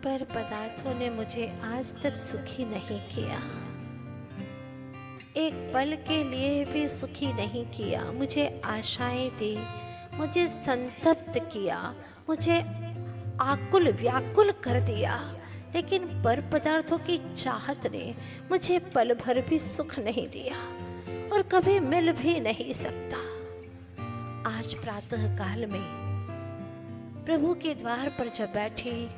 पर पदार्थों ने मुझे आज तक सुखी नहीं किया, एक पल के लिए भी सुखी नहीं किया। मुझे आशाएं दी, मुझे संतप्त किया, मुझे आकुल व्याकुल कर दिया, लेकिन पर पदार्थों की चाहत ने मुझे पल भर भी सुख नहीं दिया और कभी मिल भी नहीं सकता। आज प्रातः काल में प्रभु के द्वार पर जब बैठी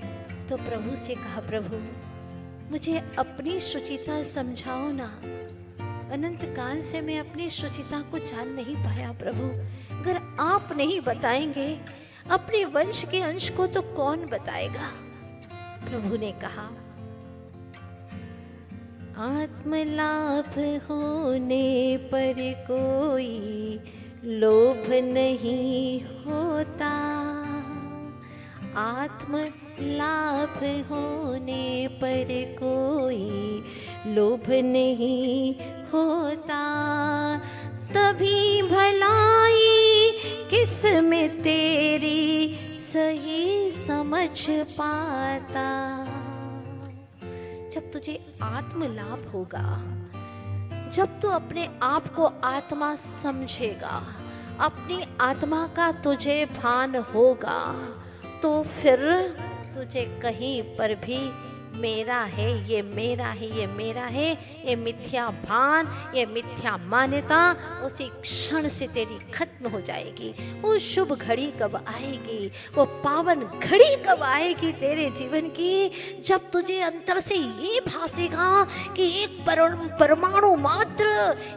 तो प्रभु से कहा, प्रभु मुझे अपनी शुचिता समझाओ ना। अनंत काल से मैं अपनी शुचिता को जान नहीं पाया प्रभु। अगर आप नहीं बताएंगे अपने वंश के अंश को तो कौन बताएगा। प्रभु ने कहा, आत्मलाभ होने पर कोई लोभ नहीं होता, आत्म लाभ होने पर कोई लोभ नहीं होता, तभी भलाई किस में तेरी सही समझ पाता। जब तुझे आत्म लाभ होगा, जब तू अपने आप को आत्मा समझेगा, अपनी आत्मा का तुझे भान होगा, तो फिर तुझे कहीं पर भी मेरा है, ये मेरा है, ये मेरा है, ये मिथ्या भान, ये मिथ्या मान्यता उसी क्षण से तेरी खत्म हो जाएगी। वो शुभ घड़ी कब आएगी, वो पावन घड़ी कब आएगी तेरे जीवन की, जब तुझे अंतर से ये भासेगा कि एक परमाणु मात्र,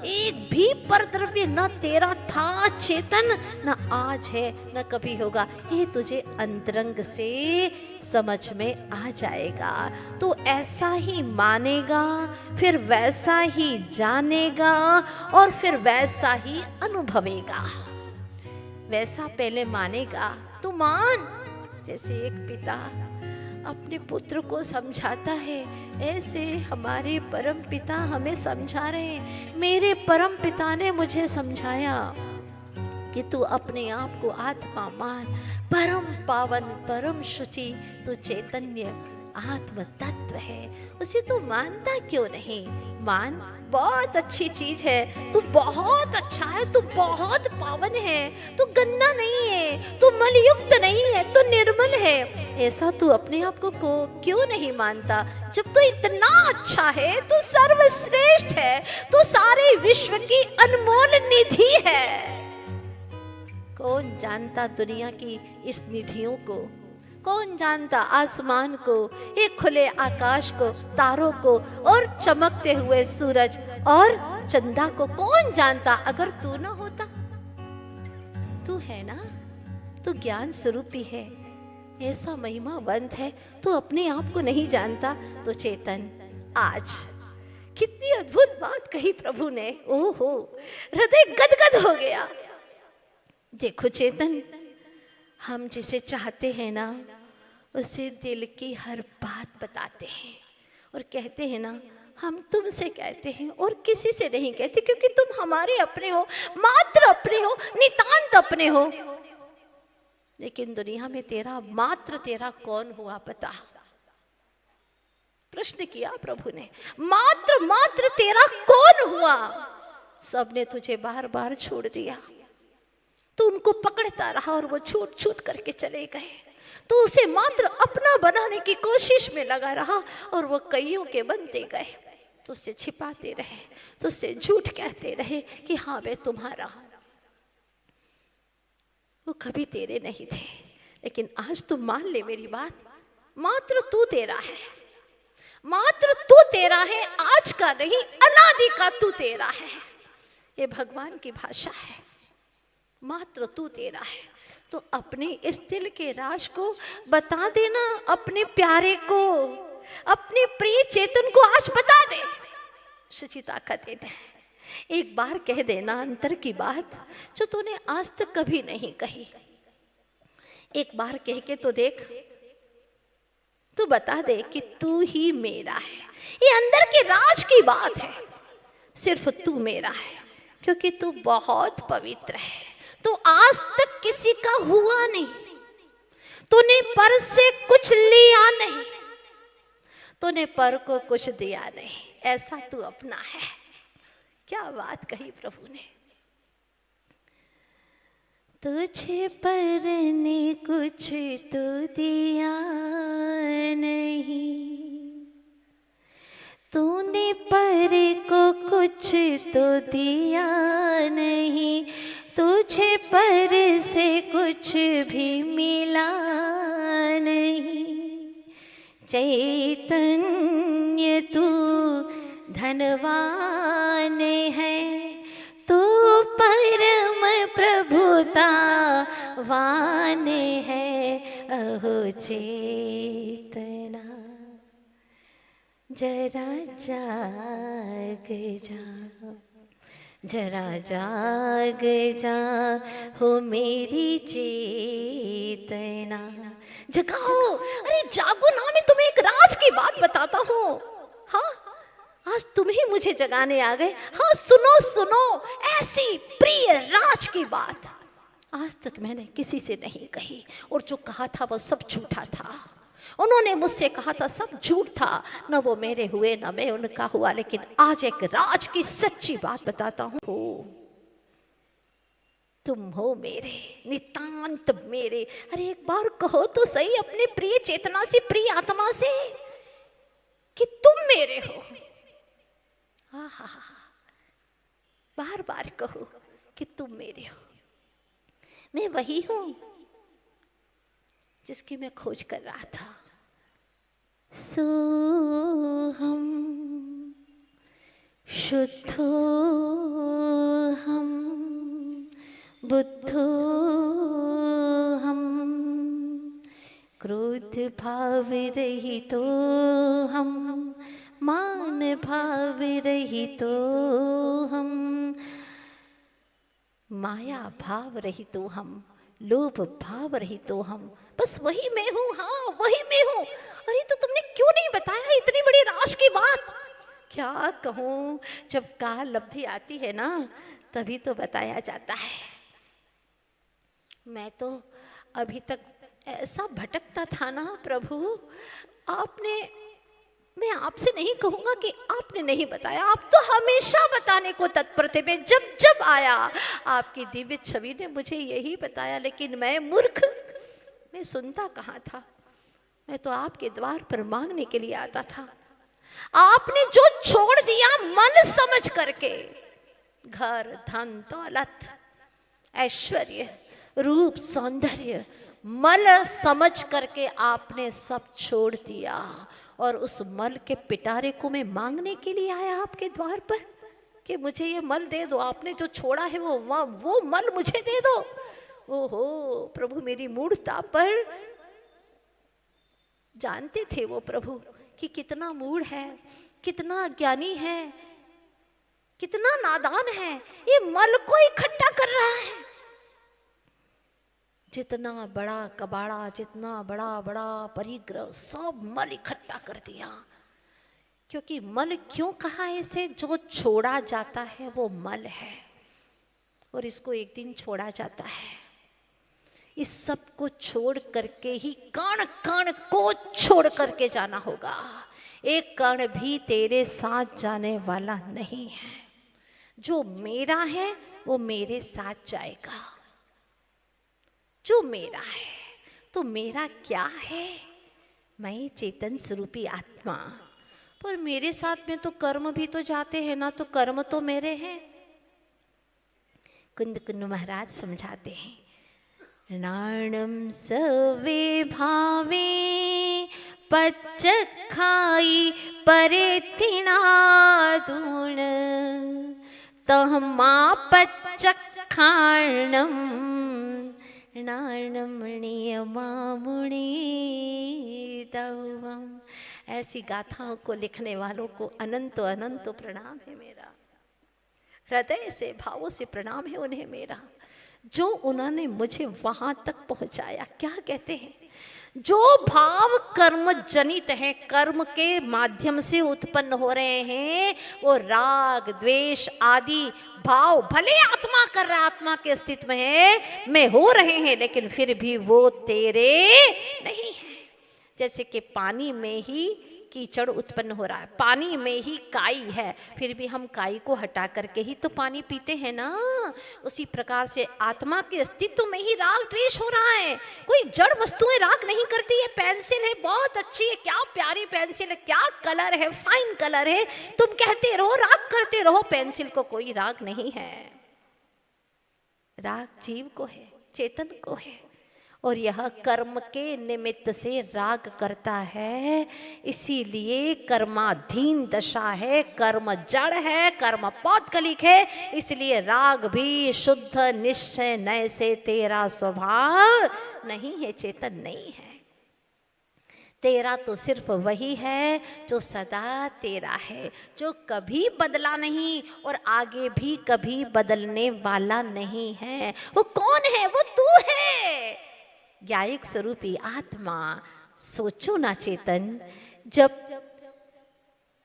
एक भी परद्रव्य न तेरा था चेतन, न आज है न कभी होगा। ये तुझे अंतरंग से समझ में आ जाएगा। तो ऐसा ही मानेगा, फिर वैसा ही जानेगा और फिर वैसा ही अनुभवेगा। वैसा पहले मानेगा तो मान, जैसे एक पिता अपने पुत्र को समझाता है, ऐसे हमारे परम पिता हमें समझा रहे हैं। मेरे परम पिता ने मुझे समझाया कि तू अपने आप को आत्मा मान, परम पावन परम शुचि तू चैतन्य आत्म तत्व है, उसे तू मानता क्यों नहीं। मान, बहुत अच्छी चीज है, तू बहुत अच्छा है, तू बहुत पावन है, तू गंदा नहीं है, तू मलयुक्त नहीं है, तू निर्मल है। ऐसा तू अपने आप को क्यों नहीं मानता। जब तू इतना अच्छा है, तू सर्वश्रेष्ठ है, तू सारे विश्व की अनमोल निधि है। कौन जानता दुनिया की इस निधियों को, कौन जानता आसमान को, एक खुले आकाश को, तारों को और चमकते हुए सूरज और चंदा को कौन जानता अगर तू ना होता। तू है ना, तू ज्ञान स्वरूपी है, ऐसा महिमावंत है, तू अपने आप को नहीं जानता तो चेतन। आज कितनी अद्भुत बात कही प्रभु ने, ओहो हृदय गदगद हो गया। देखो चेतन, हम जिसे चाहते हैं ना, उसे दिल की हर बात बताते हैं और कहते हैं ना, हम तुमसे कहते हैं और किसी से नहीं कहते, क्योंकि तुम हमारे अपने हो, मात्र अपने हो, नितांत अपने हो। लेकिन दुनिया में तेरा मात्र तेरा कौन हुआ पता। प्रश्न किया प्रभु ने, मात्र तेरा कौन हुआ। सबने तुझे बार बार छोड़ दिया, तो उनको पकड़ता रहा और वो छूट छूट करके चले गए। तो उसे मात्र अपना बनाने की कोशिश में लगा रहा और वो कईयों के बनते गए। तो उससे छिपाते रहे, तो उससे झूठ कहते रहे कि हाँ मैं तुम्हारा। वो कभी तेरे नहीं थे, लेकिन आज तू मान ले मेरी बात, मात्र तू तेरा है, मात्र तू तेरा है, आज का नहीं अनादि का तू तेरा है। ये भगवान की भाषा है, मात्र तू तेरा है। तो अपने इस दिल के राज को बता देना अपने प्यारे को, अपने प्रिय चेतन को आज बता दे। शुचिता का दिन है, एक बार कह देना अंतर की बात जो तूने आज तक कभी नहीं कही। एक बार कह के तो देख, तू बता दे कि तू ही मेरा है। ये अंदर के राज की बात है, सिर्फ तू मेरा है, क्योंकि तू बहुत पवित्र है, तो आज तक किसी का हुआ नहीं, तूने पर से कुछ लिया नहीं, तूने पर को कुछ दिया नहीं, ऐसा तू अपना है। क्या बात कही प्रभु ने। तुझे पर ने कुछ तो दिया नहीं, तूने पर को कुछ तो दिया नहीं, तुझे पर से कुछ भी मिला नहीं। चैतन्य तू धनवान है, तू परम प्रभुता वान है। अहो चेतना जरा जाग जा, जरा जाग जा हो मेरी चेतना। जगाओ, अरे जागो ना, मैं तुम्हें एक राज की बात बताता हूँ। हाँ, आज तुम ही मुझे जगाने आ गए। हाँ सुनो सुनो, ऐसी प्रिय राज की बात आज तक मैंने किसी से नहीं कही, और जो कहा था वो सब झूठा था। उन्होंने मुझसे कहा था सब झूठ था, न वो मेरे हुए न मैं उनका हुआ। लेकिन आज एक राज की सच्ची बात बताता हूँ। तुम हो मेरे, नितांत मेरे। अरे एक बार कहो तो सही अपने प्रिय चेतना से, प्रिय आत्मा से कि तुम मेरे हो। हा, बार बार कहो कि तुम मेरे हो। मैं वही हूं जिसकी मैं खोज कर रहा था। सोहम शुद्धो हम बुद्धो हम, क्रोध भाव रहितो हम, मान भाव रहितो हम, माया भाव रहितो हम, लोभ भाव रहितो हम। बस वही मैं हूँ। हाँ वही मैं हूँ। अरे तो तुमने क्यों नहीं बताया इतनी बड़ी राज की बात। क्या कहूँ, जब काल लब्धि आती है ना तभी तो बताया जाता है। मैं तो अभी तक ऐसा भटकता था ना प्रभु, आपने, मैं आपसे नहीं कहूंगा कि आपने नहीं बताया, आप तो हमेशा बताने को तत्पर थे। मैं जब जब आया आपकी दिव्य छवि ने मुझे यही बताया, लेकिन मैं मूर्ख, मैं सुनता कहाँ था। मैं तो आपके द्वार पर मांगने के लिए आता था। आपने जो छोड़ दिया मन समझ करके, घर धन दौलत ऐश्वर्य रूप सौंदर्य, मल समझ करके आपने सब छोड़ दिया, और उस मल के पिटारे को मैं मांगने के लिए आया आपके द्वार पर कि मुझे ये मल दे दो। आपने जो छोड़ा है वो मल मुझे दे दो। ओहो प्रभु, मेरी मूढ़ता पर जानते थे वो प्रभु कि कितना मूढ़ है, कितना ज्ञानी है, कितना नादान है। ये मल को इकट्ठा कर रहा है। जितना बड़ा कबाड़ा, जितना बड़ा बड़ा परिग्रह, सब मल इकट्ठा कर दिया। क्योंकि मल क्यों कहा इसे, जो छोड़ा जाता है वो मल है, और इसको एक दिन छोड़ा जाता है। इस सब को छोड़ करके ही कण कण को छोड़ करके जाना होगा। एक कण भी तेरे साथ जाने वाला नहीं है। जो मेरा है वो मेरे साथ जाएगा। जो मेरा है, तो मेरा क्या है, मैं चेतन स्वरूपी आत्मा। पर मेरे साथ में तो कर्म भी तो जाते हैं ना, तो कर्म तो मेरे हैं। कुंद कुंद महाराज समझाते हैं, नाणम सवे भावे पच्च खाई परे तिनादूण, तहमा पच्च खाणम ऐसी गाथाओं को लिखने वालों को अनंत अनंत प्रणाम है मेरा। हृदय से भावों से प्रणाम है उन्हें मेरा, जो उन्होंने मुझे वहां तक पहुंचाया। क्या कहते हैं, जो भाव कर्म जनित है, कर्म के माध्यम से उत्पन्न हो रहे हैं, वो राग द्वेष आदि भाव भले आत्मा कर रहा, आत्मा के अस्तित्व है में हो रहे हैं, लेकिन फिर भी वो तेरे नहीं है। जैसे कि पानी में ही कीचड़ उत्पन्न हो रहा है, पानी में ही काई है, फिर भी हम काई को हटा करके ही तो पानी पीते हैं ना। उसी प्रकार से आत्मा के अस्तित्व में ही राग द्वेष हो रहा है। कोई जड़ वस्तुएं राग नहीं करती है। पेंसिल है, बहुत अच्छी है, क्या प्यारी पेंसिल है, क्या कलर है, फाइन कलर है, तुम कहते रहो, राग करते रहो, पेंसिल को कोई राग नहीं है। राग जीव को है, चेतन को है, और यह कर्म के निमित्त से राग करता है। इसीलिए कर्माधीन दशा है, कर्म जड़ है, कर्म पौत्कलिक है, इसलिए राग भी शुद्ध निश्चय नय से तेरा स्वभाव नहीं है, चेतन नहीं है। तेरा तो सिर्फ वही है जो सदा तेरा है, जो कभी बदला नहीं और आगे भी कभी बदलने वाला नहीं है। वो कौन है? वो तू है, ज्ञायक स्वरूपी आत्मा। सोचो ना चेतन, जब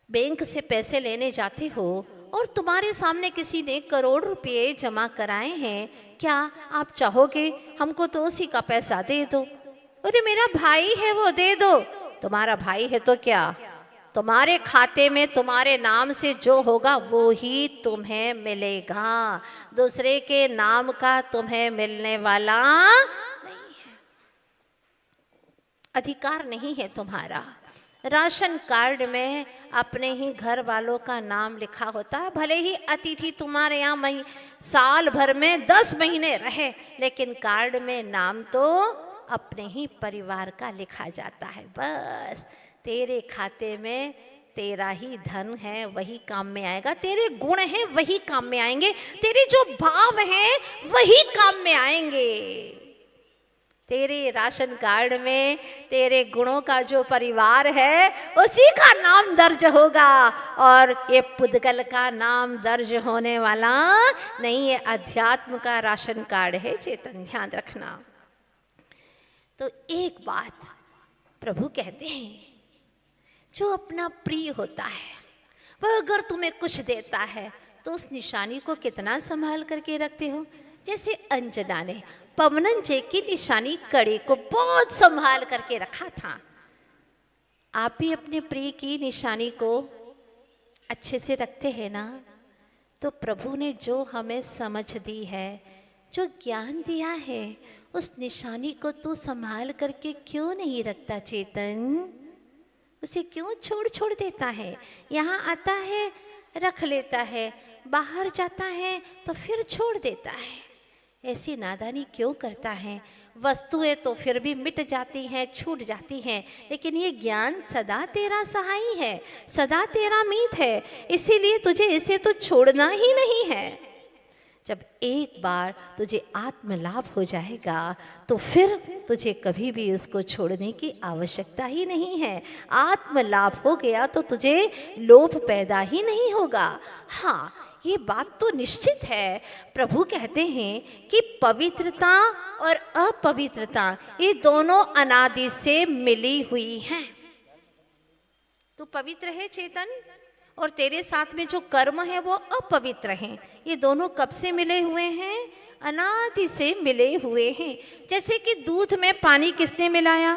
बैंक से पैसे लेने जाते हो और तुम्हारे सामने किसी ने करोड़ रुपए जमा कराए हैं, क्या आप चाहोगे हमको तो उसी का पैसा दे दो? अरे मेरा भाई है वो दे दो। तुम्हारा भाई है तो क्या, तुम्हारे खाते में तुम्हारे नाम से जो होगा वो ही तुम्हें मिलेगा, दूसरे के नाम का तुम्हें मिलने वाला अधिकार नहीं है तुम्हारा। राशन कार्ड में अपने ही घर वालों का नाम लिखा होता है, भले ही अतिथि तुम्हारे यहाँ साल भर में 10 महीने रहे, लेकिन कार्ड में नाम तो अपने ही परिवार का लिखा जाता है। बस तेरे खाते में तेरा ही धन है, वही काम में आएगा, तेरे गुण हैं वही काम में आएंगे, तेरे जो भाव हैं वही काम में आएंगे। तेरे राशन कार्ड में तेरे गुणों का जो परिवार है उसी का नाम दर्ज होगा, और ये पुद्गल का नाम दर्ज होने वाला नहीं है। अध्यात्म का राशन कार्ड है चेतन, ध्यान रखना। तो एक बात प्रभु कहते हैं, जो अपना प्रिय होता है वह अगर तुम्हें कुछ देता है तो उस निशानी को कितना संभाल करके रखते हो। जैसे अंजना ने पवनन जी की निशानी कड़ी को बहुत संभाल करके रखा था। आप भी अपने प्रिय की निशानी को अच्छे से रखते हैं ना। तो प्रभु ने जो हमें समझ दी है, जो ज्ञान दिया है, उस निशानी को तू संभाल करके क्यों नहीं रखता चेतन? उसे क्यों छोड़ छोड़ देता है? यहाँ आता है रख लेता है, बाहर जाता है तो फिर छोड़ देता है। ऐसी नादानी क्यों करता है? वस्तुएं तो फिर भी मिट जाती हैं, छूट जाती हैं, लेकिन ये ज्ञान सदा तेरा सहाई है, सदा तेरा मीत है, इसीलिए तुझे इसे तो छोड़ना ही नहीं है। जब एक बार तुझे आत्म लाभ हो जाएगा तो फिर तुझे कभी भी उसको छोड़ने की आवश्यकता ही नहीं है। आत्म लाभ हो गया तो तुझे लोभ पैदा ही नहीं होगा। हाँ, ये बात तो निश्चित है। प्रभु कहते हैं कि पवित्रता और अपवित्रता ये दोनों अनादि से मिली हुई हैं। तू पवित्र है चेतन, और तेरे साथ में जो कर्म है वो अपवित्र हैं। ये दोनों कब से मिले हुए हैं? अनादि से मिले हुए हैं। जैसे कि दूध में पानी किसने मिलाया?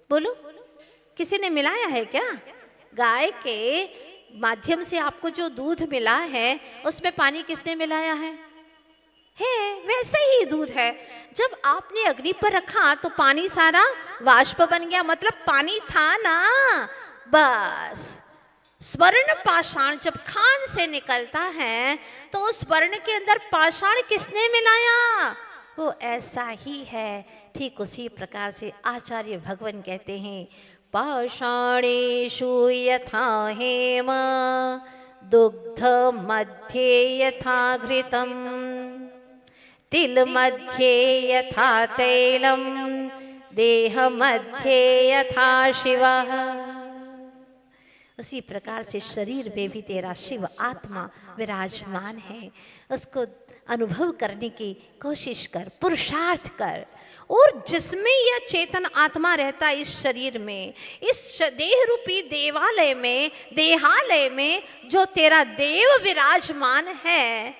बोलो, किसी ने मिलाया है क्या? गाय के माध्यम से आपको जो दूध मिला है उसमें पानी किसने मिलाया है? वैसे ही दूध है। जब आपने अग्नि पर रखा तो पानी सारा वाष्प बन गया, मतलब पानी था ना। बस स्वर्ण पाषाण जब खान से निकलता है तो उस स्वर्ण के अंदर पाषाण किसने मिलाया? वो ऐसा ही है। ठीक उसी प्रकार से आचार्य भगवान कहते हैं, पाषाणेषु यथा हेम दुग्ध मध्ये यथा घृतम तिल मध्ये यथा तैलम देह मध्ये यथा शिवः। उसी प्रकार से शरीर में भी तेरा शिव आत्मा विराजमान है। उसको अनुभव करने की कोशिश कर, पुरुषार्थ कर। और जिसमें यह चेतन आत्मा रहता है, इस शरीर में, इस देह रूपी देवालय में, देहालय में जो तेरा देव विराजमान है,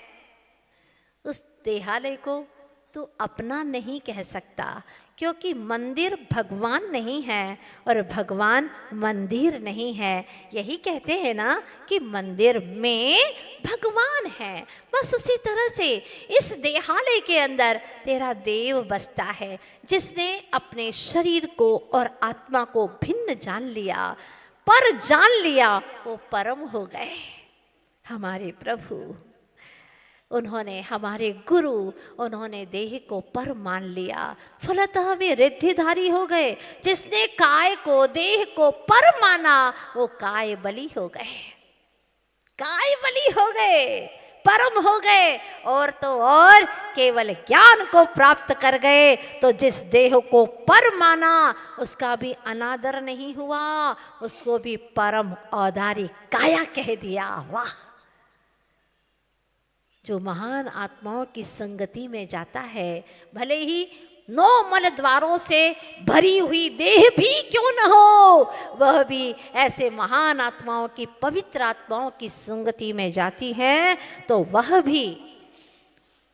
उस देहालय को तू अपना नहीं कह सकता, क्योंकि मंदिर भगवान नहीं है और भगवान मंदिर नहीं है। यही कहते हैं ना कि मंदिर में भगवान है। बस उसी तरह से इस देहालय के अंदर तेरा देव बसता है, जिसने अपने शरीर को और आत्मा को भिन्न जान लिया, पर जान लिया, वो परम हो गए हमारे प्रभु। उन्होंने, हमारे गुरु, उन्होंने देह को पर मान लिया, फलतः वे रिद्धिधारी हो गए। जिसने काय को, देह को पर माना, वो काय बलि हो गए, काय बलि हो गए, परम हो गए। और तो और केवल ज्ञान को प्राप्त कर गए। तो जिस देह को पर माना, उसका भी अनादर नहीं हुआ, उसको भी परम औदारी काया कह दिया। वाह! जो महान आत्माओं की संगति में जाता है, भले ही 9 मल द्वारों से भरी हुई देह भी क्यों न हो, वह भी ऐसे महान आत्माओं की, पवित्र आत्माओं की संगति में जाती है, तो वह भी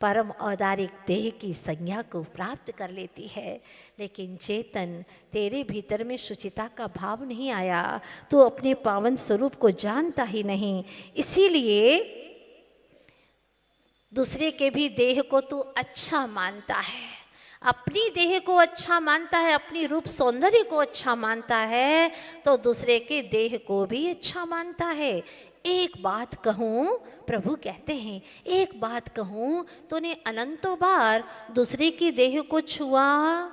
परम औदारिक देह की संज्ञा को प्राप्त कर लेती है। लेकिन चेतन, तेरे भीतर में शुचिता का भाव नहीं आया, तू अपने पावन स्वरूप को जानता ही नहीं। इसीलिए दूसरे के भी देह को तू अच्छा मानता है, अपनी देह को अच्छा मानता है, अपनी रूप सौंदर्य को अच्छा मानता है, तो दूसरे के देह को भी अच्छा मानता है। एक बात कहूँ, प्रभु कहते हैं, एक बात कहूँ, तूने अनंतों बार दूसरे की देह को छुआ?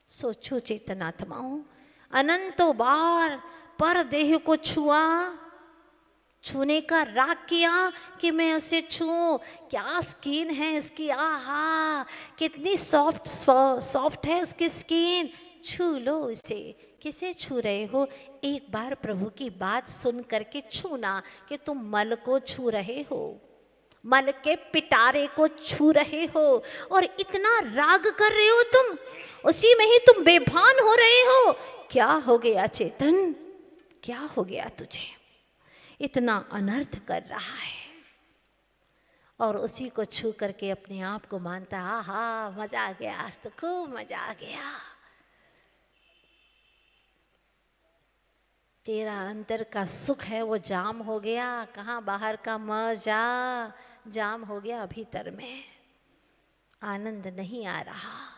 सोचो चेतनात्माओं, अनंतों बार पर देह को छुआ, छूने का राग किया कि मैं उसे छूऊं, क्या स्किन है इसकी, आहा कितनी सॉफ्ट है उसकी स्किन, छू लो इसे। किसे छू रहे हो? एक बार प्रभु की बात सुन करके छूना कि तुम मल को छू रहे हो, मल के पिटारे को छू रहे हो, और इतना राग कर रहे हो तुम, उसी में ही तुम बेभान हो रहे हो। क्या हो गया चेतन, क्या हो गया तुझे? इतना अनर्थ कर रहा है और उसी को छू करके अपने आप को मानता, आहा मजा आ गया, आज तो खूब मजा आ गया। तेरा अंदर का सुख है वो जाम हो गया, कहाँ बाहर का मजा जाम हो गया, भीतर में आनंद नहीं आ रहा।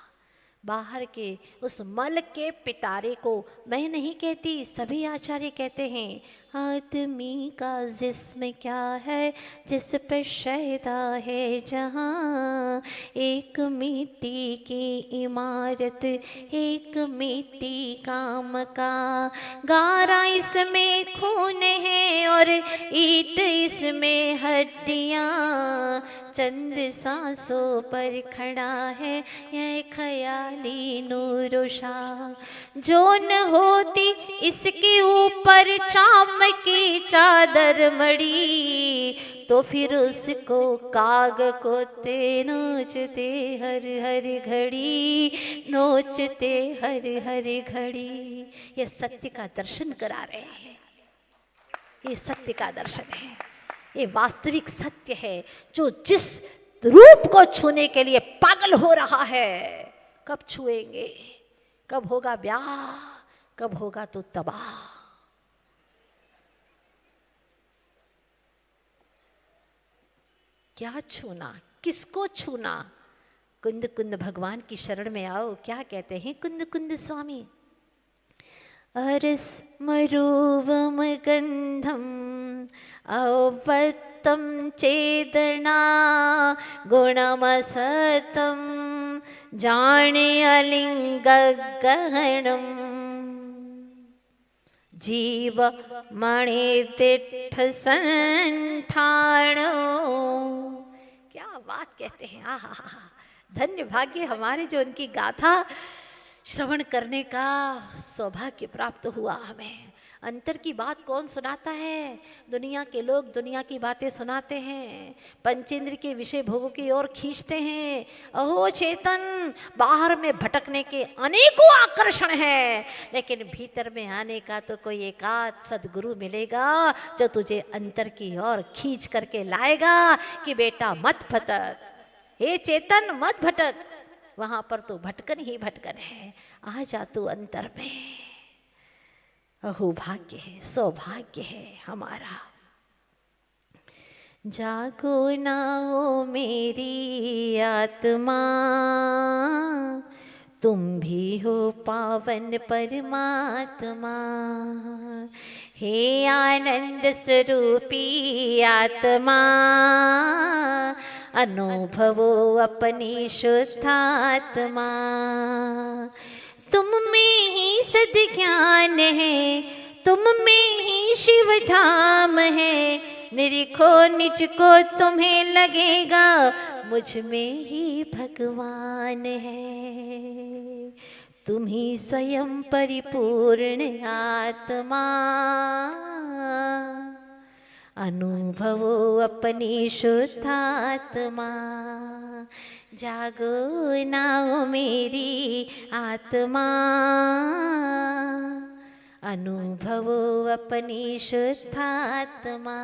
बाहर के उस मल के पिटारे को मैं नहीं कहती, सभी आचार्य कहते हैं, आदमी का जिस्म क्या है जिस पर शैदा है जहाँ, एक मिट्टी की इमारत एक मिट्टी का मकान, गारा इसमें खून है और ईंट इसमें हड्डियाँ, चंद सांसों पर खड़ा है यह ख्याली नूरुशा, जो न होती इसके ऊपर चाम की चादर मड़ी, तो फिर उसको काग को ते नोचते हर हर घड़ी, नोचते हर हर घड़ी। ये सत्य का दर्शन करा रहे हैं, ये सत्य का दर्शन है, ये वास्तविक सत्य है। जो जिस रूप को छूने के लिए पागल हो रहा है, कब छुएंगे? कब होगा ब्याह? कब होगा तो तबाह? क्या छूना, किसको छूना? कुंद कुंद भगवान की शरण में आओ। क्या कहते हैं कुंद कुंद स्वामी? अरस्मरूवम गंधम अवत्तम चेदना गुणमसतम जाने अलिंग गहनम, जीव मणि तिठ संठाणो। क्या बात कहते हैं, आहा, धन्य भाग्य हमारे जो उनकी गाथा श्रवण करने का सौभाग्य प्राप्त हुआ हमें। अंतर की बात कौन सुनाता है? दुनिया के लोग दुनिया की बातें सुनाते हैं, पंचेंद्र के विषय भोगों की ओर खींचते हैं। अहो चेतन, बाहर में भटकने के अनेकों आकर्षण हैं, लेकिन भीतर में आने का तो कोई एकाध सदगुरु मिलेगा जो तुझे अंतर की ओर खींच करके लाएगा कि बेटा मत भटक, हे चेतन मत भटक, वहां पर तो भटकन ही भटकन है, आ जा तू अंतर में। अहो भाग्य है, सौभाग्य है हमारा। जागो ना ओ मेरी आत्मा, तुम भी हो पावन परमात्मा। हे आनंद स्वरूपी आत्मा, अनुभवो अपनी शुद्धात्मा। तुम में ही सद्ज्ञान है, तुम में ही शिव धाम है। निरीखो निज को तुम्हें लगेगा, मुझ में ही भगवान है। तुम ही स्वयं परिपूर्ण आत्मा, अनुभवो अपनी शुद्धात्मा। जागो ना ओ मेरी आत्मा, अनुभवो अपनी शुद्धात्मा।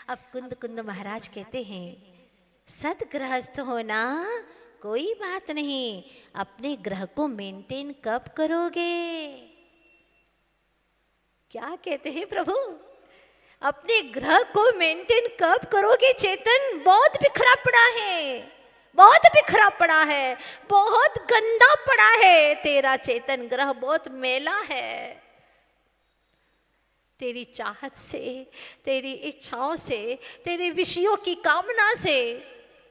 अब कुंद कुंद महाराज कहते हैं, सदगृहस्थ होना कोई बात नहीं, अपने ग्रह को मेंटेन कब करोगे? क्या कहते हैं प्रभु? अपने ग्रह को मेंटेन कब करोगे चेतन? बहुत बिखरा पड़ा है, बहुत बिखरा पड़ा है, बहुत गंदा पड़ा है तेरा चेतन ग्रह, बहुत मैला है। तेरी चाहत से, तेरी इच्छाओं से, तेरे विषयों की कामना से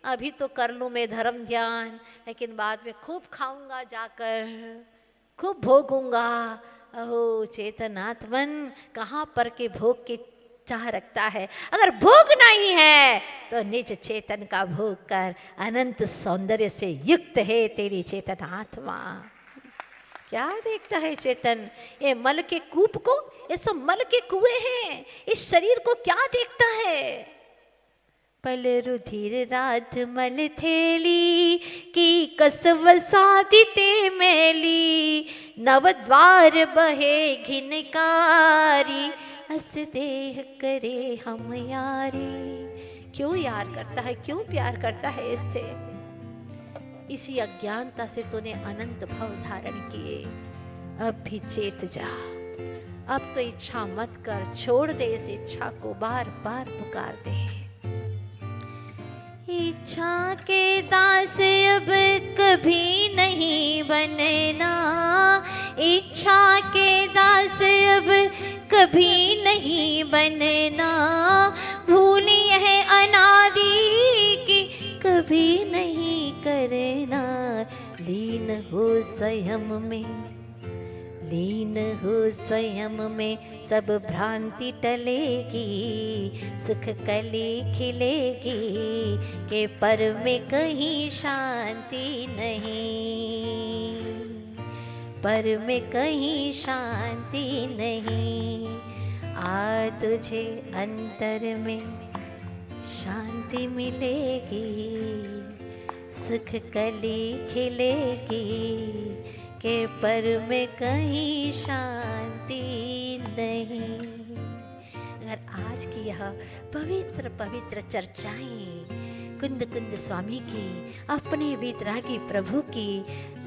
अभी तो कर लूं मैं धर्म ध्यान, लेकिन बाद में खूब खाऊंगा जाकर, खूब भोगूंगा। अहो चेतन आत्मन, कहाँ पर के भोग की चाह रखता है? अगर भोगना ही है तो निज चेतन का भोग कर, अनंत सौंदर्य से युक्त है तेरी चेतन आत्मा। क्या देखता है चेतन? ये मल के कूप को, ये सब मल के कुएं हैं, इस शरीर को क्या देखता है? पल रुधिर राध मल थेली, की कसव सादिते मैली। नव द्वार बहे घिनकारी, हस देह करे हम यारी। क्यों यार करता है, क्यों प्यार करता है इससे? इसी अज्ञानता से तूने अनंत भव धारण किए। अब भी चेत जा, अब तो इच्छा मत कर, छोड़ दे इस इच्छा को, बार बार पुकार दे। इच्छा के दास अब कभी नहीं बनना, इच्छा के दास अब कभी नहीं बनना। भूली है अनादि की कभी नहीं करना। लीन हो स्वयं में, लीन हो स्वयं में, सब भ्रांति टलेगी। सुख कली खिलेगी, के पर में कहीं शांति नहीं, पर में कहीं शांति नहीं। आ तुझे अंतर में शांति मिलेगी, सुख कली खिलेगी, के पर में कहीं शांति नहीं। अगर आज की यह पवित्र पवित्र चर्चाएं कुंद कुंद स्वामी की, अपने वितरागी प्रभु की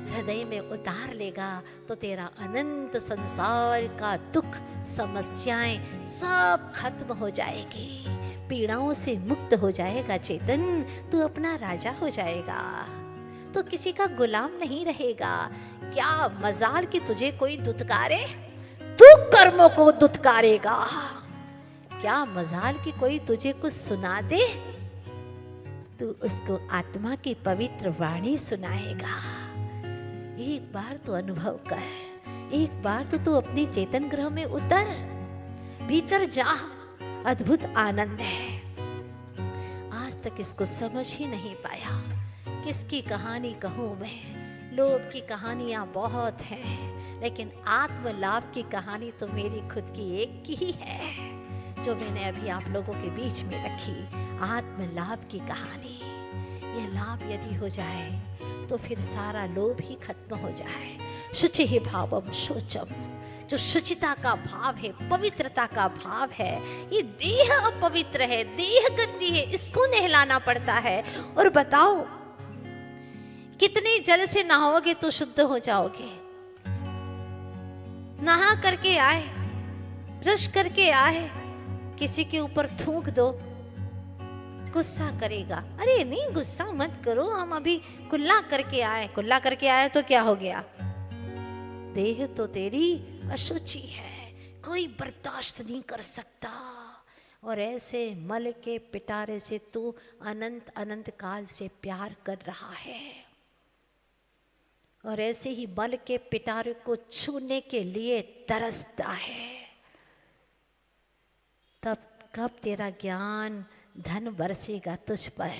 हृदय में उतार लेगा तो तेरा अनंत संसार का दुख समस्याएं सब खत्म हो जाएगी, पीड़ाओं से मुक्त हो जाएगा चेतन। तू अपना राजा हो जाएगा, तो किसी का गुलाम नहीं रहेगा। क्या मजाल कि तुझे कोई दुत्कारे, तू कर्मों को दुत्कारेगा। क्या मजाल कि कोई तुझे कुछ सुना दे, तू उसको आत्मा की पवित्र वाणी सुनाएगा। एक बार तो अनुभव कर, एक बार तो तू अपने चेतन ग्रह में उतर, भीतर जा, अद्भुत आनंद है। आज तक इसको समझ ही नहीं पाया। किसकी कहानी कहूँ मैं? लोभ की कहानियां बहुत हैं, लेकिन आत्म लाभ की कहानी तो मेरी खुद की एक की ही है, जो मैंने अभी आप लोगों के बीच में रखी। आत्म लाभ की कहानी, ये लाभ यदि हो जाए तो फिर सारा लोभ ही खत्म हो जाए। शुचि ही भावम शोचम, जो शुचिता का भाव है, पवित्रता का भाव है। ये देह अपवित्र है, देह गंदी है, इसको नहलाना पड़ता है। और बताओ कितने जल से नहाओगे तो शुद्ध हो जाओगे? नहा करके आए, ब्रश करके आए, किसी के ऊपर थूक दो, गुस्सा करेगा। अरे नहीं गुस्सा मत करो, हम अभी कुल्ला करके आए। कुल्ला करके आए तो क्या हो गया? देह तो तेरी अशुचि है, कोई बर्दाश्त नहीं कर सकता। और ऐसे मल के पिटारे से तू अनंत अनंत काल से प्यार कर रहा है, और ऐसे ही मल के पिटारे को छूने के लिए तरसता है। तब कब तेरा ज्ञान धन बरसेगा तुझ पर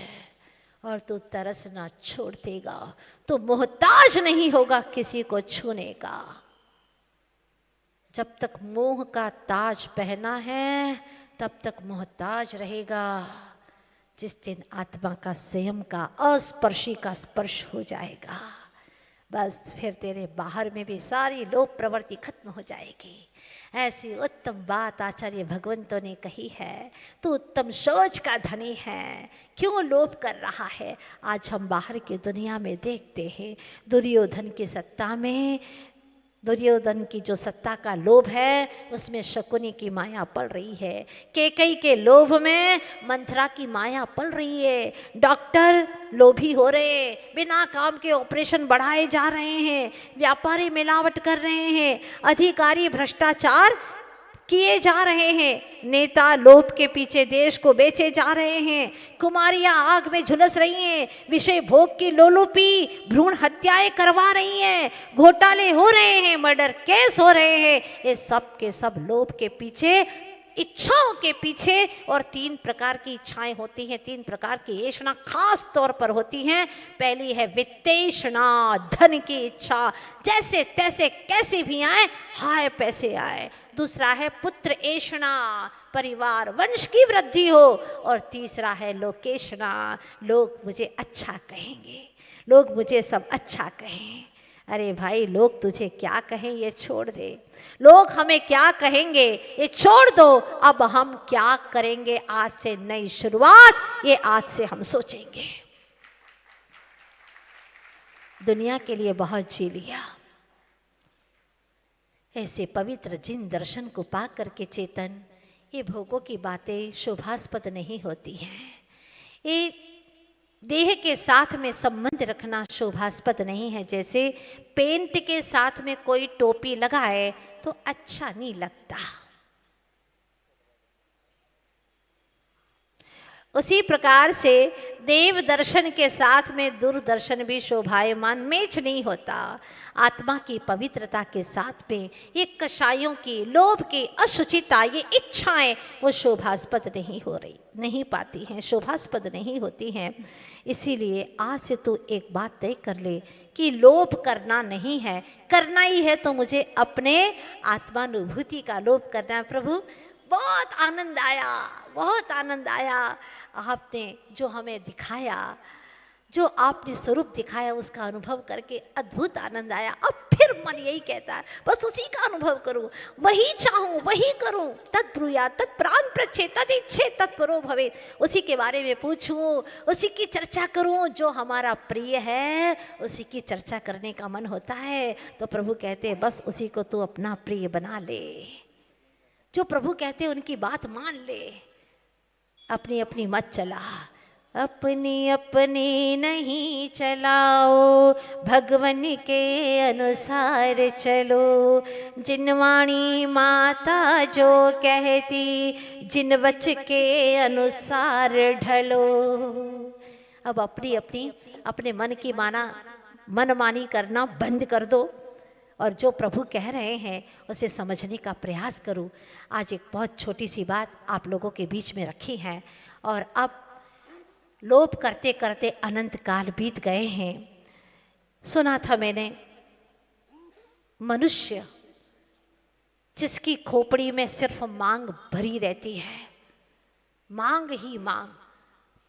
और तू तरसना छोड़ देगा, तो मोहताज नहीं होगा किसी को छूने का। जब तक मोह का ताज पहना है तब तक मोहताज रहेगा। जिस दिन आत्मा का स्वयं का अस्पर्शी का स्पर्श हो जाएगा, बस फिर तेरे बाहर में भी सारी लोभ प्रवृत्ति खत्म हो जाएगी। ऐसी उत्तम बात आचार्य भगवंतों ने कही है। तो उत्तम सोच का धनी है, क्यों लोभ कर रहा है? आज हम बाहर की दुनिया में देखते हैं, दुर्योधन की सत्ता में, दुर्योधन की जो सत्ता का लोभ है उसमें शकुनी की माया पल रही है। केकई के लोभ में मंथरा की माया पल रही है। डॉक्टर लोभी हो रहे, बिना काम के ऑपरेशन बढ़ाए जा रहे हैं, व्यापारी मिलावट कर रहे हैं, अधिकारी भ्रष्टाचार किए जा रहे हैं, नेता लोभ के पीछे देश को बेचे जा रहे हैं, कुमारियां आग में झुलस रही हैं, विषय भोग की लोलुपी भ्रूण हत्याएं करवा रही हैं, घोटाले हो रहे हैं, मर्डर केस हो रहे हैं। ये सब के सब लोभ के पीछे, इच्छाओं के पीछे। और 3 प्रकार की इच्छाएं होती हैं, 3 प्रकार की ऐशना खास तौर पर होती हैं। पहली है वित्तेषणा, धन की इच्छा, जैसे तैसे कैसे भी आए, हाय पैसे आए। दूसरा है पुत्र ऐशना, परिवार वंश की वृद्धि हो। और तीसरा है लोकेशना, लोग मुझे अच्छा कहेंगे, लोग मुझे सब अच्छा कहें। अरे भाई, लोग तुझे क्या कहें ये छोड़ दे, लोग हमें क्या कहेंगे ये छोड़ दो। अब हम क्या करेंगे, आज से नई शुरुआत, ये आज से हम सोचेंगे। दुनिया के लिए बहुत जी लिया, ऐसे पवित्र जिन दर्शन को पा करके चेतन, ये भोगों की बातें शोभास्पद नहीं होती हैं। ये देह के साथ में संबंध रखना शोभास्पद नहीं है। जैसे पेंट के साथ में कोई टोपी लगाए तो अच्छा नहीं लगता, उसी प्रकार से देव दर्शन के साथ में दूरदर्शन भी शोभायमान मैच नहीं होता। आत्मा की पवित्रता के साथ में ये कषायों की, लोभ की, अशुचिता, ये इच्छाएं वो शोभास्पद नहीं हो रही, नहीं पाती हैं, शोभास्पद नहीं होती हैं। इसीलिए आज से तू एक बात तय कर ले कि लोभ करना नहीं है, करना ही है तो मुझे अपने आत्मानुभूति का लोभ करना है। प्रभु बहुत आनंद आया, बहुत आनंद आया, आपने जो हमें दिखाया, जो आपने स्वरूप दिखाया, उसका अनुभव करके अद्भुत आनंद आया। अब फिर मन यही कहता है बस उसी का अनुभव करूं, वही चाहूं, वही करूं। तत्ब्रूया तत्प्राण प्रच्छे तदिच्छे तत्परो भवेत्, उसी के बारे में पूछूं, उसी की चर्चा करूं। जो हमारा प्रिय है उसी की चर्चा करने का मन होता है। तो प्रभु कहते हैं बस उसी को तू अपना प्रिय बना ले, जो प्रभु कहते हैं उनकी बात मान ले, अपनी अपनी मत चला, अपनी अपनी नहीं चलाओ, भगवन के अनुसार चलो। जिनवाणी माता जो कहती, जिन वच के अनुसार ढलो। अब अपनी अपनी अपने मन की मनमानी करना बंद कर दो और जो प्रभु कह रहे हैं उसे समझने का प्रयास करूं। आज एक बहुत छोटी सी बात आप लोगों के बीच में रखी है, और अब लोभ करते करते अनंत काल बीत गए हैं। सुना था मैंने मनुष्य जिसकी खोपड़ी में सिर्फ मांग भरी रहती है, मांग ही मांग।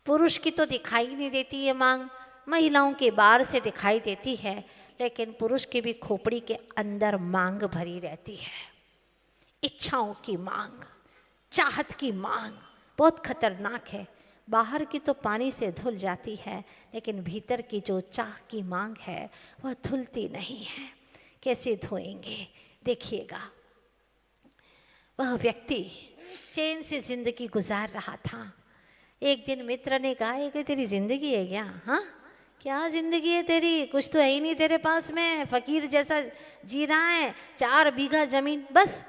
पुरुष की तो दिखाई नहीं देती है मांग, महिलाओं के बाहर से दिखाई देती है, लेकिन पुरुष की भी खोपड़ी के अंदर मांग भरी रहती है। इच्छाओं की मांग, चाहत की मांग बहुत खतरनाक है। बाहर की तो पानी से धुल जाती है, लेकिन भीतर की जो चाह की मांग है वह धुलती नहीं है। कैसे धोएंगे? देखिएगा, वह व्यक्ति चैन से जिंदगी गुजार रहा था। एक दिन मित्र ने कहा, ये कोई तेरी जिंदगी है क्या? हाँ, क्या जिंदगी है तेरी? कुछ तो है ही नहीं तेरे पास में, फकीर जैसा जी रहा है, 4 बीघा जमीन बस,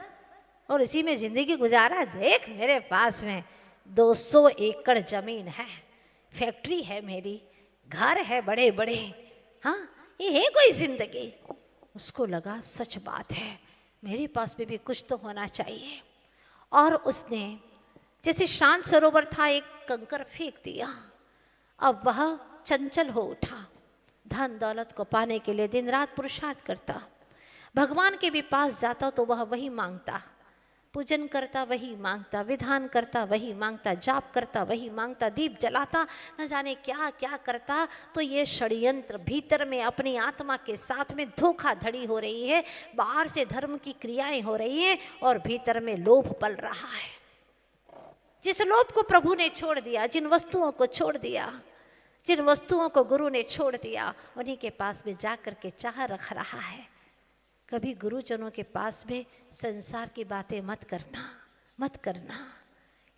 और इसी में जिंदगी गुजारा। देख मेरे पास में 200 एकड़ जमीन है, फैक्ट्री है मेरी, घर है बड़े बड़े, हाँ ये है कोई जिंदगी? उसको लगा सच बात है, मेरे पास में भी कुछ तो होना चाहिए। और उसने जैसे शांत सरोवर था, एक कंकर फेंक दिया। अब वह चंचल हो उठा, धन दौलत को पाने के लिए दिन रात पुरुषार्थ करता, भगवान के भी पास जाता तो वह वही मांगता, पूजन करता वही मांगता, विधान करता वही मांगता, जाप करता वही मांगता, दीप जलाता, न जाने क्या क्या करता। तो ये षड्यंत्र भीतर में अपनी आत्मा के साथ में धोखाधड़ी हो रही है, बाहर से धर्म की क्रियाएं हो रही हैं और भीतर में लोभ पल रहा है। जिस लोभ को प्रभु ने छोड़ दिया, जिन वस्तुओं को छोड़ दिया, जिन वस्तुओं को गुरु ने छोड़ दिया, उन्हीं के पास में जाकर के चाह रख रहा है। कभी गुरुजनों के पास में संसार की बातें मत करना, मत करना।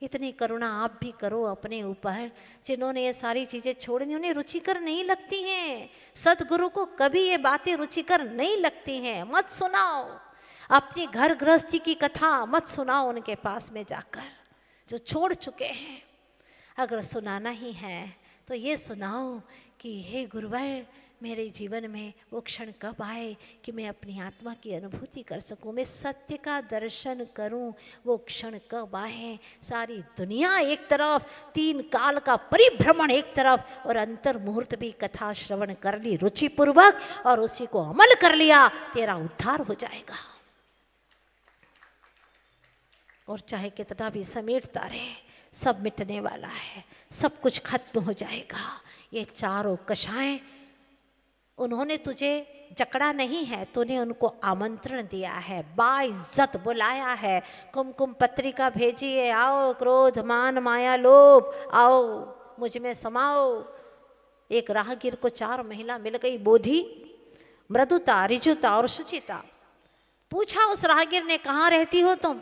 इतनी करुणा आप भी करो अपने ऊपर। जिन्होंने ये सारी चीज़ें छोड़नी, उन्हें रुचिकर नहीं लगती हैं। सदगुरु को कभी ये बातें रुचिकर नहीं लगती हैं। मत सुनाओ अपनी घर गृहस्थी की कथा, मत सुनाओ उनके पास में जाकर जो छोड़ चुके हैं। अगर सुनाना ही है तो ये सुनाओ कि हे गुरुवर, मेरे जीवन में वो क्षण कब आए कि मैं अपनी आत्मा की अनुभूति कर सकूं, मैं सत्य का दर्शन करूं। वो क्षण कब आए? सारी दुनिया एक तरफ, 3 काल का परिभ्रमण एक तरफ, और अंतर मुहूर्त भी कथा श्रवण कर ली रुचिपूर्वक और उसी को अमल कर लिया, तेरा उद्धार हो जाएगा। और चाहे कितना भी समेटता रहे, सब मिटने वाला है, सब कुछ खत्म हो जाएगा। ये चारों कषाएं, उन्होंने तुझे जकड़ा नहीं है, तूने उनको आमंत्रण दिया है, बाइज्जत बुलाया है। कुमकुम पत्रिका भेजी है, आओ क्रोध मान माया लोभ, आओ मुझ में समाओ। एक राहगीर को 4 महिला मिल गई, बोधि, मृदुता, ऋजुता और शुचिता। पूछा उस राहगीर ने, कहाँ रहती हो तुम?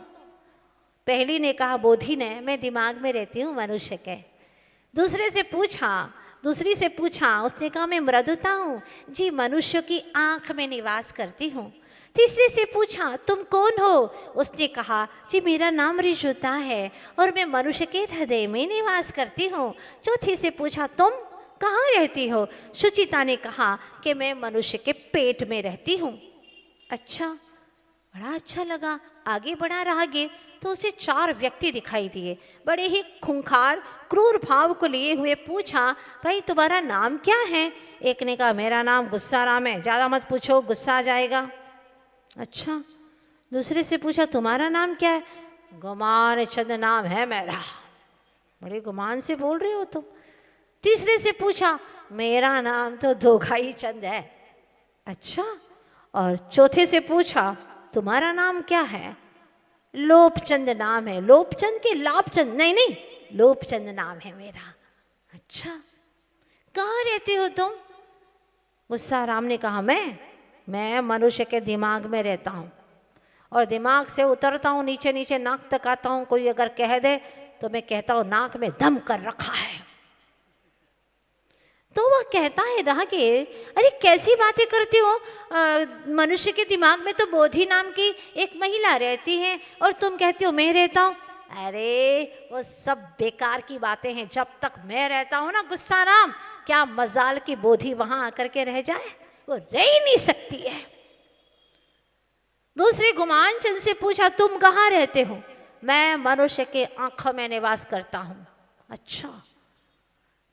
पहली ने कहा, बोधि ने, मैं दिमाग में रहती हूँ मनुष्य के। दूसरी से पूछा, उसने कहा मैं मृदुता हूँ जी, मनुष्य की आंख में निवास करती हूँ। तीसरे से पूछा, तुम कौन हो? उसने कहा, जी मेरा नाम ऋजुता है और मैं मनुष्य के हृदय में निवास करती हूँ। चौथी से पूछा, तुम कहाँ रहती हो? शुचिता ने कहा कि मैं मनुष्य के पेट में रहती हूँ। अच्छा, बड़ा अच्छा लगा। आगे बढ़ा राहगीर तो उसे 4 व्यक्ति दिखाई दिए, बड़े ही खूंखार क्रूर भाव को लिए हुए। पूछा, भाई तुम्हारा नाम क्या है? एक ने कहा, मेरा नाम गुस्सा राम है, ज़्यादा मत पूछो गुस्सा आ जाएगा। अच्छा। दूसरे से पूछा, तुम्हारा नाम क्या है? गुमान चंद नाम है मेरा। बड़े गुमान से बोल रहे हो तुम। तीसरे से पूछा, मेरा नाम तो धोखाई चंद है। अच्छा। और चौथे से पूछा, तुम्हारा नाम क्या है? लोभचंद नाम है। लोभचंद के लाभचंद? नहीं, लोभचंद नाम है मेरा। अच्छा, कहाँ रहते हो तुम? गुस्सा राम ने कहा, मैं मनुष्य के दिमाग में रहता हूँ और दिमाग से उतरता हूँ, नीचे नीचे नाक तक आता हूँ। कोई अगर कह दे तो मैं कहता हूँ नाक में दम कर रखा है। तो वह कहता है, राहगीर, अरे कैसी बातें करती हो? मनुष्य के दिमाग में तो बोधि नाम की एक महिला रहती है और तुम कहती हो मैं रहता हूँ। अरे वो सब बेकार की बातें हैं। जब तक मैं रहता हूँ ना गुस्सा राम, क्या मजाल की बोधि वहां आकर के रह जाए? वो रह ही नहीं सकती है। दूसरे गुमान चंद से पूछा, तुम कहाँ रहते हो? मैं मनुष्य के आंखों में निवास करता हूँ। अच्छा,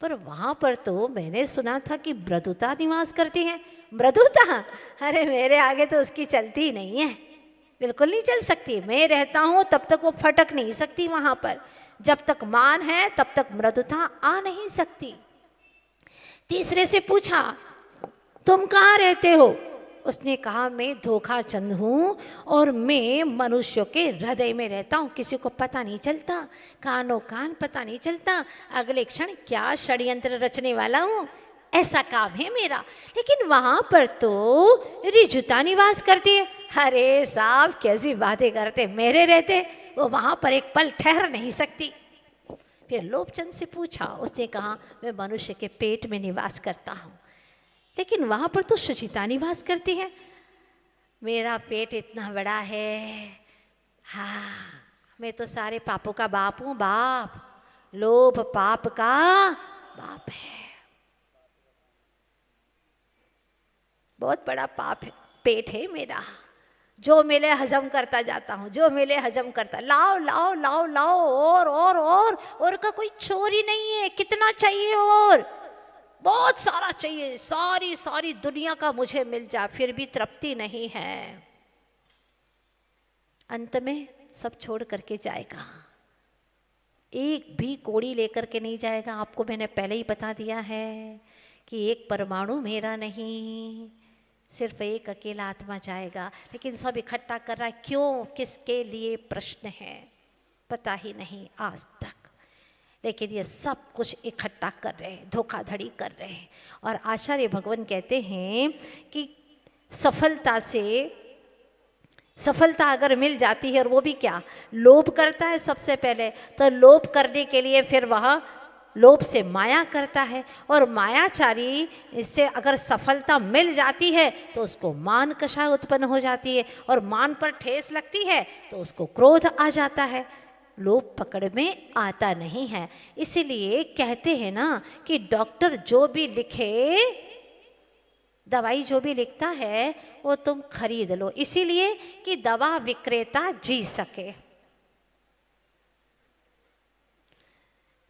पर वहां पर तो मैंने सुना था कि मृदुता निवास करती है। मृदुता, अरे मेरे आगे तो उसकी चलती ही नहीं है, बिल्कुल नहीं चल सकती। मैं रहता हूँ तब तक वो फटक नहीं सकती वहां पर, जब तक मान है तब तक मृदुता आ नहीं सकती। तीसरे से पूछा तुम कहाँ रहते हो? उसने कहा मैं धोखा चंद हूँ और मैं मनुष्यों के हृदय में रहता हूँ, किसी को पता नहीं चलता, कानों कान पता नहीं चलता, अगले क्षण क्या षड्यंत्र रचने वाला हूँ, ऐसा काम है मेरा। लेकिन वहां पर तो रिजुता निवास करती है। अरे साहब कैसी बातें करते, मेरे रहते वो वहां पर एक पल ठहर नहीं सकती। फिर लोभचंद से पूछा, उसने कहा मैं मनुष्य के पेट में निवास करता हूँ, लेकिन वहां पर तो शुचिता निवास करती है। मेरा पेट इतना बड़ा है, हाँ मैं तो सारे पापों का बाप हूँ, बाप, लोभ पाप का बाप है, बहुत बड़ा पाप है, पेट है मेरा, जो मिले हजम करता जाता हूँ, जो मिले हजम करता, लाओ लाओ लाओ लाओ, और का कोई चोरी नहीं है, कितना चाहिए और बहुत सारा चाहिए, सारी सारी दुनिया का मुझे मिल जाए फिर भी तृप्ति नहीं है। अंत में सब छोड़ करके जाएगा, एक भी कोड़ी लेकर के नहीं जाएगा। आपको मैंने पहले ही बता दिया है कि एक परमाणु मेरा नहीं, सिर्फ एक अकेला आत्मा जाएगा, लेकिन सब इकट्ठा कर रहा है, क्यों, किसके लिए, प्रश्न है, पता ही नहीं आज तक। लेकिन ये सब कुछ इकट्ठा कर रहे हैं, धोखाधड़ी कर रहे हैं। और आचार्य भगवान कहते हैं कि सफलता अगर मिल जाती है, और वो भी क्या, लोभ करता है सबसे पहले, तो लोभ करने के लिए फिर वह लोभ से माया करता है, और मायाचारी इससे अगर सफलता मिल जाती है तो उसको मान कषाय उत्पन्न हो जाती है, और मान पर ठेस लगती है तो उसको क्रोध आ जाता है। लोभ पकड़ में आता नहीं है। इसीलिए कहते हैं ना कि डॉक्टर जो भी लिखे, दवाई जो भी लिखता है वो तुम खरीद लो, इसीलिए कि दवा विक्रेता जी सके।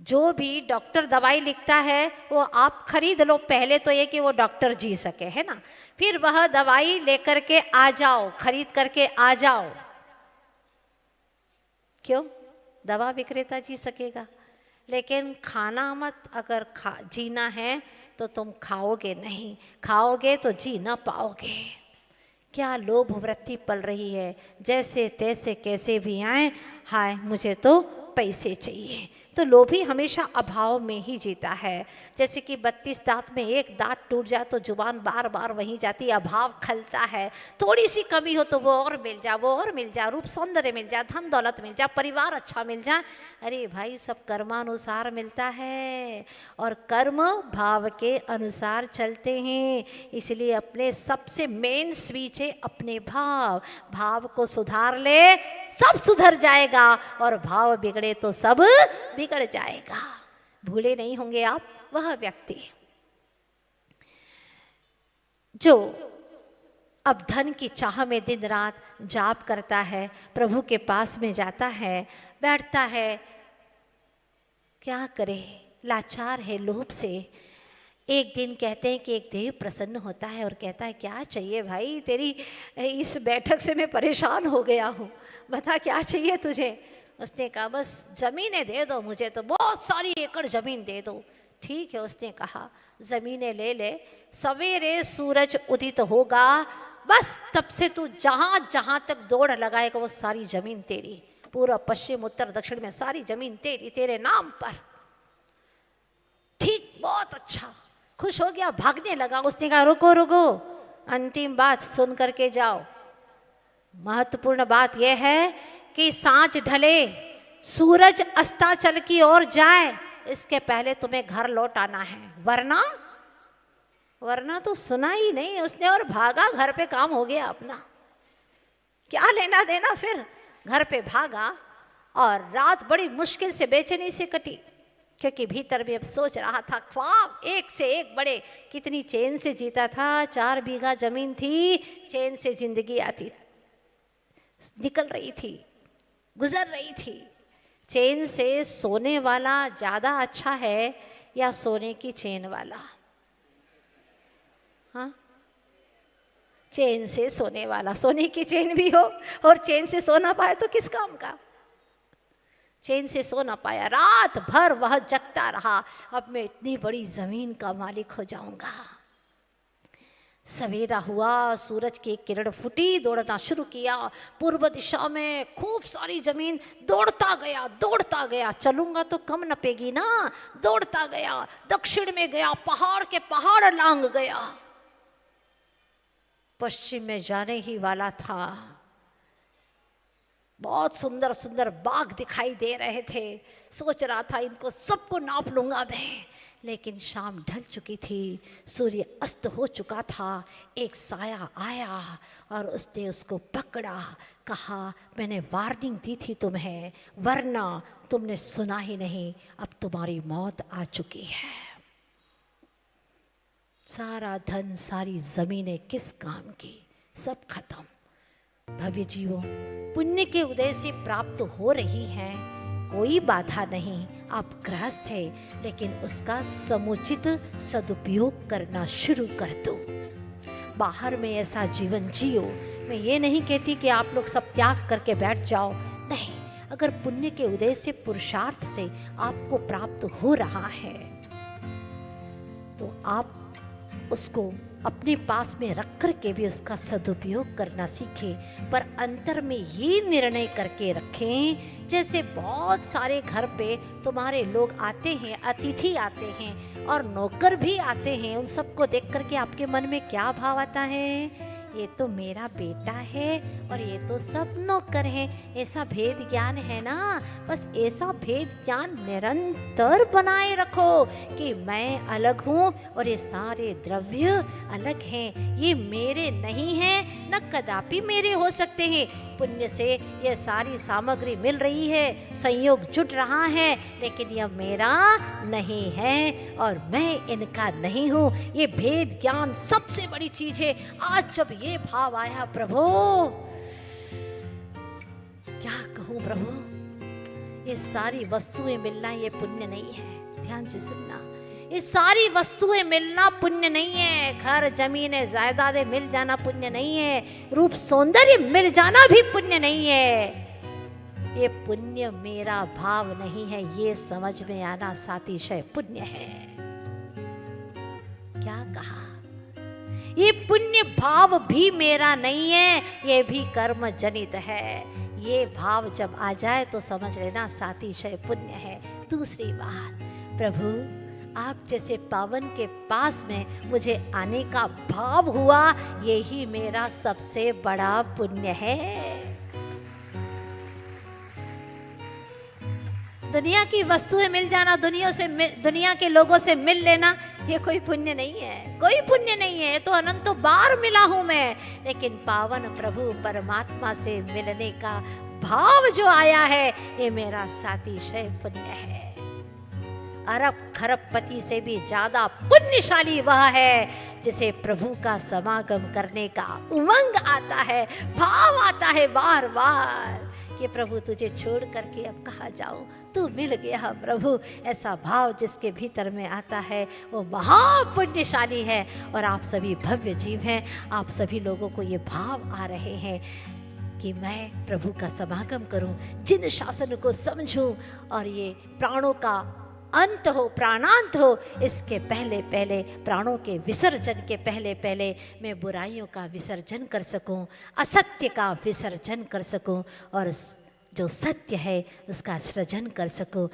जो भी डॉक्टर दवाई लिखता है वो आप खरीद लो, पहले तो ये कि वो डॉक्टर जी सके, है ना, फिर वह दवाई लेकर के आ जाओ, खरीद करके आ जाओ। क्यों? दवा विक्रेता जी सकेगा, लेकिन खाना मत, अगर जीना है तो तुम खाओगे नहीं, खाओगे तो जी ना पाओगे। क्या लोभ वृत्ति पल रही है, जैसे तैसे कैसे भी आए, हाय मुझे तो पैसे चाहिए। तो लोभी हमेशा अभाव में ही जीता है। जैसे कि 32 दांत में एक दांत टूट जाए तो जुबान बार बार वहीं जाती है, अभाव खलता है। थोड़ी सी कमी हो तो वो और मिल जाए, वो और मिल जाए, रूप सौंदर्य मिल जाए, धन दौलत मिल जाए, परिवार अच्छा मिल जाए। अरे भाई सब कर्मानुसार मिलता है, और कर्म भाव के अनुसार चलते हैं। इसलिए अपने सबसे मेन स्विच है अपने भाव, भाव को सुधार ले सब सुधर जाएगा, और भाव बिगड़े तो सब बिगड़ जाएगा। भूले नहीं होंगे आप वह व्यक्ति जो अब धन की चाह में दिन रात जाप करता है, प्रभु के पास में जाता है, बैठता है, क्या करे, लाचार है लोभ से। एक दिन कहते हैं कि एक देव प्रसन्न होता है और कहता है क्या चाहिए भाई, तेरी इस बैठक से मैं परेशान हो गया हूँ, बता क्या चाहिए तुझे। उसने कहा बस ज़मीनें दे दो मुझे, तो बहुत सारी एकड़ ज़मीन दे दो। ठीक है, उसने कहा ज़मीनें ले ले, सवेरे सूरज उदित होगा, बस तब से तू जहाँ जहाँ तक दौड़ लगाएगा वो सारी ज़मीन तेरी, पूरा पश्चिम उत्तर दक्षिण में सारी ज़मीन तेरी, तेरे नाम पर। ठीक, बहुत अच्छा, खुश हो गया, भागने लगा। उसने कहा रुको रुको, अंतिम बात सुन करके जाओ। महत्वपूर्ण बात यह है कि सांझ ढले, सूरज अस्ताचल की ओर जाए, इसके पहले तुम्हें घर लौट आना है, वरना तो सुना ही नहीं उसने और भागा, घर पे काम हो गया अपना, क्या लेना देना। फिर घर पे भागा और रात बड़ी मुश्किल से बेचैनी से कटी, क्योंकि भीतर भी अब सोच रहा था ख्वाब एक से एक बड़े। कितनी चैन से जीता था, 4 बीघा जमीन थी, चैन से जिंदगी आती निकल रही थी, गुजर रही थी। चैन से सोने वाला ज़्यादा अच्छा है या सोने की चैन वाला? हाँ, चैन से सोने वाला, सोने की चैन भी हो और चैन से सो ना पाए तो किस काम का। चैन से सो ना पाया, रात भर वह जगता रहा, अब मैं इतनी बड़ी जमीन का मालिक हो जाऊंगा। सवेरा हुआ, सूरज की किरण फूटी, दौड़ना शुरू किया पूर्व दिशा में, खूब सारी जमीन, दौड़ता गया, चलूंगा तो कम नपेगी ना, दौड़ता गया, दक्षिण में गया, पहाड़ के पहाड़ लांग गया, पश्चिम में जाने ही वाला था। बहुत सुंदर सुंदर बाग दिखाई दे रहे थे, सोच रहा था इनको सबको नाप लूंगा मैं, लेकिन शाम ढल चुकी थी, सूर्य अस्त हो चुका था। एक साया आया और उसने उसको पकड़ा, कहा मैंने वार्निंग दी थी तुम्हें, वरना तुमने सुना ही नहीं, अब तुम्हारी मौत आ चुकी है। सारा धन, सारी जमीनें किस काम की, सब खत्म। भव्य जीवों, पुण्य के उदय से प्राप्त हो रही है, कोई बाधा नहीं, आप गृहस्थ हैं, लेकिन उसका समुचित सदुपयोग करना शुरू कर दो। बाहर में ऐसा जीवन जियो। मैं ये नहीं कहती कि आप लोग सब त्याग करके बैठ जाओ, नहीं, अगर पुण्य के उदय से, पुरुषार्थ से आपको प्राप्त हो रहा है तो आप उसको अपने पास में रख कर के भी उसका सदुपयोग करना सीखें। पर अंतर में ये निर्णय करके रखें, जैसे बहुत सारे घर पे तुम्हारे लोग आते हैं, अतिथि आते हैं और नौकर भी आते हैं, उन सबको देख करके आपके मन में क्या भाव आता है, ये तो मेरा बेटा है और ये तो सब नौकर हैं। ऐसा भेद ज्ञान है ना, बस ऐसा भेद ज्ञान निरंतर बनाए रखो कि मैं अलग हूँ और ये सारे द्रव्य अलग हैं, ये मेरे नहीं हैं, न कदापि मेरे हो सकते हैं। पुण्य से ये सारी सामग्री मिल रही है, संयोग जुट रहा है, लेकिन यह मेरा नहीं है और मैं इनका नहीं हूँ। ये भेद ज्ञान सबसे बड़ी चीज है। आज जब ये भाव आया, प्रभु क्या कहूँ प्रभु, ये सारी वस्तुएं मिलना ये पुण्य नहीं है। ध्यान से सुनना, ये सारी वस्तुएं मिलना पुण्य नहीं है, घर जमीनें जायदादें मिल जाना पुण्य नहीं है, रूप सौंदर्य मिल जाना भी पुण्य नहीं है। ये पुण्य मेरा भाव नहीं है, ये समझ में आना सातिशय पुण्य है। क्या कहा, ये पुण्य भाव भी मेरा नहीं है, ये भी कर्म जनित है। ये भाव जब आ जाए तो समझ लेना सातिशय पुण्य है। दूसरी बात, प्रभु आप जैसे पावन के पास में मुझे आने का भाव हुआ, यही मेरा सबसे बड़ा पुण्य है। दुनिया की वस्तुएं मिल जाना, दुनिया के लोगों से मिल लेना, ये कोई पुण्य नहीं है, कोई पुण्य नहीं है। तो अनंत बार मिला हूं मैं, लेकिन पावन प्रभु परमात्मा से मिलने का भाव जो आया है, ये मेरा सातिशय पुण्य है। अरब खरबपति से भी ज्यादा पुण्यशाली वह है जिसे प्रभु का समागम करने का उमंग आता है, भाव आता है बार बार कि प्रभु तुझे छोड़ करके अब कहाँ जाऊं, तू मिल गया प्रभु। ऐसा भाव जिसके भीतर में आता है वो महापुण्यशाली है। और आप सभी भव्य जीव हैं, आप सभी लोगों को ये भाव आ रहे हैं कि मैं प्रभु का समागम करूं, जिन शासन को समझूं और ये प्राणों का अंत हो, प्राणांत हो, इसके पहले पहले, प्राणों के विसर्जन के पहले पहले मैं बुराइयों का विसर्जन कर सकूं, असत्य का विसर्जन कर सकूं और जो सत्य है उसका सृजन कर सकूं।